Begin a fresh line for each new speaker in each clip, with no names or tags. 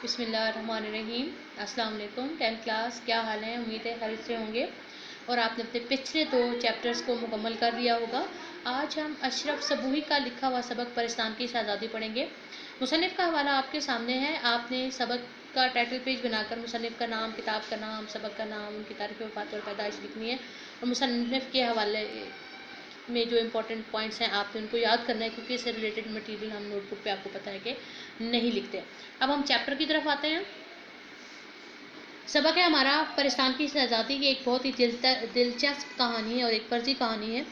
बिस्मिल्लाहिर्रहमानिर्रहीम। अस्सलाम वालेकुम। 10th क्लास, क्या हाल है? उम्मीद है खैरियत से होंगे और आपने अपने पिछले 2 चैप्टर्स को मुकम्मल कर लिया होगा। आज हम अशरफ सबूही का लिखा हुआ सबक पाकिस्तान की शहज़ादी पढ़ेंगे। मुसन्निफ़ का हवाला आपके सामने है। आपने सबक का टाइटल पेज बनाकर मुसन्निफ़ का नाम, किताब का नाम, सबक का नाम, उनकी तारीख़ वफ़ात और पैदाइश लिखनी है और मुसन्निफ़ के हवाले में जो इम्पोर्टेंट पॉइंट्स हैं आपने उनको याद करना है, क्योंकि इससे रिलेटेड मटेरियल हम नोटबुक पे आपको पता है कि नहीं लिखते। अब हम चैप्टर की तरफ आते हैं। सबक है हमारा पाकिस्तान की शहज़ादी की एक बहुत ही दिलचस्प कहानी है और एक फर्जी कहानी है,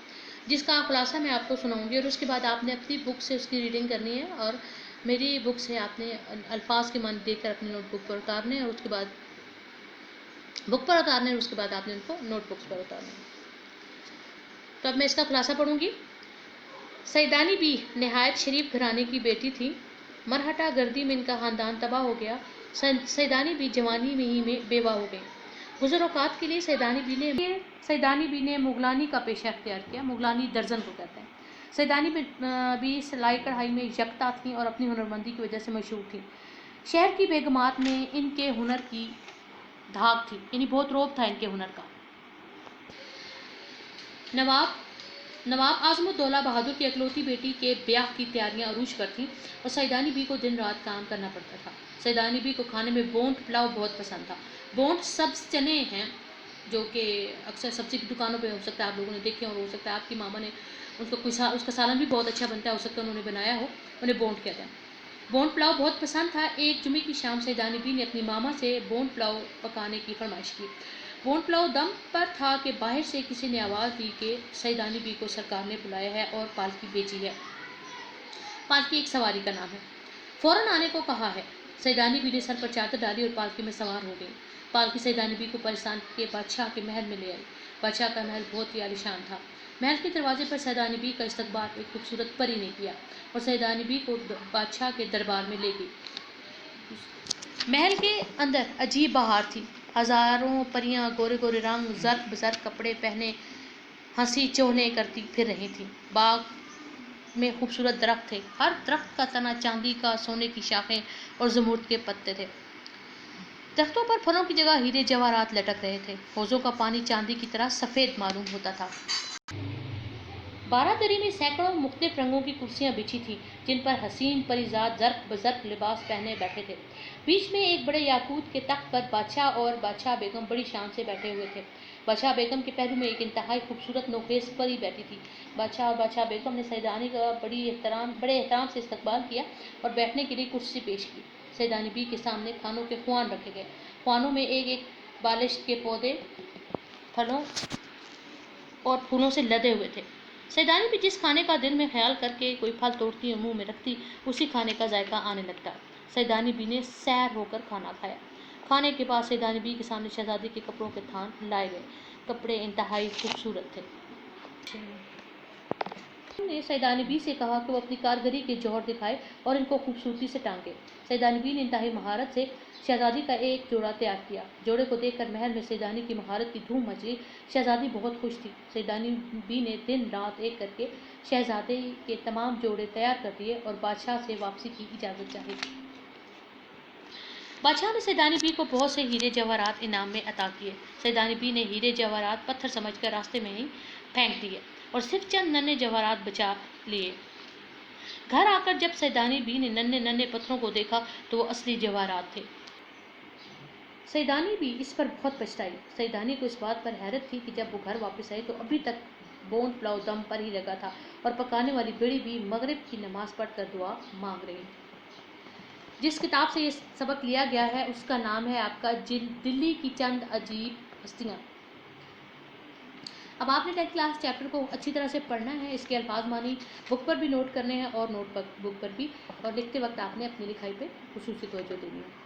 जिसका खुलासा मैं आपको सुनाऊंगी और उसके बाद आपने अपनी बुक से उसकी रीडिंग करनी है और मेरी बुक से आपने अल्फाज के मान देखकर अपनी नोटबुक पर उतारने और उसके बाद बुक पर उतारने और उसके बाद आपने उनको नोटबुक्स पर उतारने। तो अब मैं इसका खुलासा पढ़ूंगी। सैदानी भी नहायत शरीफ घराने की बेटी थी। मरहटा गर्दी में इनका ख़ानदान तबाह हो गया। सैदानी भी जवानी में ही में बेवा हो गई। गुज़र औक़ात के लिए सैदानी बी ने मुगलानी का पेशा अख्तियार किया। मुगलानी दर्जन को कहते हैं। सैदानी भी सिलाई कढ़ाई में यकता थी और अपनी हुनरमंदी की वजह से मशहूर थी। शहर की बेगमात में इनके हुनर की धाक थी, यानी बहुत रौब था इनके हुनर का। नवाब आज़मुद्दौला बहादुर की इकलौती बेटी के ब्याह की तैयारियां अरूज पर थीं और सैदानी बी को दिन रात काम करना पड़ता था। सैदानी बी को खाने में बोंट पुलाव बहुत पसंद था। बोंट सब्ज़ चने हैं जो कि अक्सर सब्ज़ी की दुकानों पे हो सकता है आप लोगों ने देखे और हो सकता है आपकी मामा ने उसका सालन भी बहुत अच्छा बनता है, हो सकता है उन्होंने बनाया हो, उन्हें बोंट कहते हैं। बोंट पुलाव बहुत पसंद था। एक जुमे की शाम सैदानी बी ने अपनी मामा से बोंट पुलाव पकाने की फरमाइश की। बोंट पुलाव दम पर था कि बाहर से किसी ने आवाज़ दी कि सैदानी बी को सरकार ने बुलाया है और पालकी भेजी है। पालकी एक सवारी का नाम है, फ़ौरन आने को कहा है। सैदानी बी ने सर पर चादर डाली और पालकी में सवार हो गई। पालकी सैदानी बी को पाकिस्तान के बादशाह के महल में ले आई। बादशाह का महल बहुत ही आलीशान था। महल के दरवाजे पर सैदानी बी का इस्तकबाल एक खूबसूरत परी ने किया और सैदानी बी को बादशाह के दरबार में ले गई। महल के अंदर अजीब बहार थी। हज़ारों परियां गोरे गोरे रंग, ज़र्क बज़र्क कपड़े पहने हंसी चोहने करती फिर रही थीं। बाग में खूबसूरत दरख्त थे। हर दरख्त का तना चांदी का, सोने की शाखें और ज़मुर्द के पत्ते थे। दरख्तों पर फलों की जगह हीरे जवाहरात लटक रहे थे। हौज़ों का पानी चांदी की तरह सफ़ेद मालूम होता था। बारादरी में सैकड़ों मुख्तलिफ रंगों की कुर्सियां बिछी थीं, जिन पर हसीन परिजात ज़र्क बज़र्क लिबास पहने बैठे थे। बीच में एक बड़े याकूत के तख्त पर बादशाह और बादशाह बेगम बड़ी शान से बैठे हुए थे। बादशाह बेगम के पहलू में एक इंतहाई खूबसूरत नोखेज़ परी बैठी थी। बादशाह और बादशाह बेगम ने सैदानी का बड़े एहतराम से इस्तकबाल किया और बैठने के लिए कुर्सी पेश की। सैदानी बी के सामने खानों के खुआन रखे गए। खुआनों में एक एक बालिश के पौधे फलों और फूलों से लदे हुए थे। सैदानी भी जिस खाने का दिल में ख्याल करके कोई फल तोड़ती और मुंह में रखती, उसी खाने का जायका आने लगता। सैदानी बी ने सैर होकर खाना खाया। खाने के बाद सैदानी बी के सामने शहजादी के कपड़ों के थान लाए गए। कपड़े इंतहाई खूबसूरत थे। ने सैदानी बी से कहा कि वो अपनी कारीगरी के जौहर दिखाए और इनको खूबसूरती से टांगे। सैदानी बी ने इंतहाई महारत से शहजादी का एक जोड़ा तैयार किया। जोड़े को देखकर महल में सैदानी की महारत की धूम मच गई। शहजादी बहुत खुश थी। सैदानी बी ने दिन रात एक करके शहजादे के तमाम जोड़े तैयार कर दिए और बादशाह से वापसी की इजाज़त चाही। बादशाह ने सैदानी बी को बहुत से हीरे जवाहरात इनाम में अता किए। सैदानी बी ने हीरे जवाहरात पत्थर समझकर रास्ते में ही फेंक दिए और सिर्फ चंद नन्हे जवाहरात बचा लिए। घर आकर जब सैदानी बी ने नन्हे नन्हे पत्थरों को देखा तो वो असली जवाहरात थे। सैदानी बी इस पर बहुत पछताई। सैदानी को इस बात पर हैरत थी कि जब वो घर वापस आई तो अभी तक बोंट पुलाव दम पर ही लगा था और पकाने वाली बेड़ी भी मगरिब की नमाज पढ़कर दुआ मांग रही। जिस किताब से ये सबक लिया गया है उसका नाम है आपका दिल्ली की चंद अजीब हस्तियाँ। अब आपने 10th क्लास चैप्टर को अच्छी तरह से पढ़ना है। इसके अल्फाज मानी बुक पर भी नोट करने हैं और नोटबुक पर भी, और लिखते वक्त आपने अपनी लिखाई पे खुसूसी तवज्जो देनी है।